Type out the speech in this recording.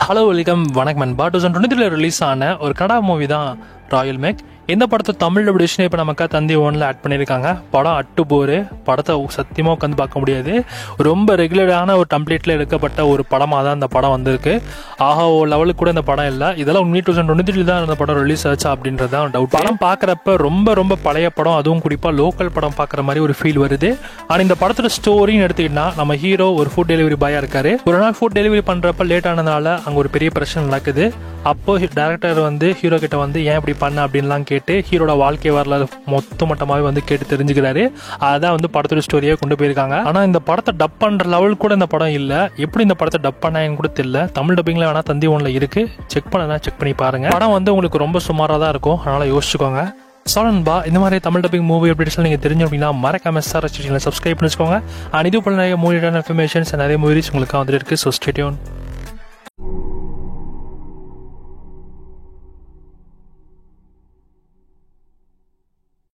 Hello welcome வணக்கம் நண்பா. 2023 release ஆன ஒரு கன்னடா மூவி தான் ராயல் மேக். இந்த படத்தை தமிழ் டபிள்யூஷன் இப்போ நமக்கு தந்தி ஒன்ல ஆட் பண்ணியிருக்காங்க. படம் அட்டு போரு. படத்தை சத்தியமாக உட்காந்து பார்க்க முடியாது. ரொம்ப ரெகுலரான ஒரு டெம்ப்ளேட்டில் எடுக்கப்பட்ட ஒரு படமாக தான் இந்த படம் வந்திருக்கு. ஆஹா ஓ லெவலுக்கு கூட இந்த படம் இல்லை. இதெல்லாம் உண்மை 2023 தான் இந்த படம் ரிலீஸ் ஆச்சு அப்படின்றது தான் டவுட். படம் பார்க்குறப்ப ரொம்ப பழைய படம், அதுவும் குறிப்பாக லோக்கல் படம் பார்க்குற மாதிரி ஒரு ஃபீல் வருது. ஆனால் இந்த படத்தோட ஸ்டோரின்னு எடுத்துக்கிட்டா நம்ம ஹீரோ ஒரு ஃபுட் டெலிவரி பாயாக இருக்காரு. ஒரு நாள் ஃபுட் டெலிவரி பண்ணுறப்ப லேட் ஆனதுனால அங்கே ஒரு பெரிய பிரச்சனை நடக்குது. அப்போ டேரக்டர் ஹீரோ கிட்ட ஏன் இப்படி பண்ண அப்படின்லாம் கேட்டு ஹீரோட வாழ்க்கை வரலாறு மொத்தமாகவே கேட்டு தெரிஞ்சுக்கிறாரு. அதான் படத்தோட ஸ்டோரியை கொண்டு போயிருக்காங்க. ஆனா இந்த படத்தை டப் பண்ற லெவல் கூட இந்த படம் இல்ல. எப்படி இந்த படத்தை டப் பண்ணாங்கன்னு கூட தெரியல. தமிழ் டப்பிங்ல வேணா தந்தி ஒன்ல இருக்கு, செக் பண்ணி பாருங்க. படம் உங்களுக்கு ரொம்ப சுமாரா தான் இருக்கும், அதனால யோசிச்சுக்கோங்க. சாலன்பா இந்த மாதிரி தமிழ் டப்பிங் மூவி அப்டேட்ஸ் நீங்க தெரிஞ்சு அப்படின்னா மறக்காம சப்ஸ்கிரைப் பண்ணிச்சுக்கோங்க. அண்ட் இது போல நிறைய மூவி இன்ஃபர்மேஷன்ஸ் நிறைய மூவிஸ் உங்களுக்கு வந்துட்டு இருக்கு. So stay tune.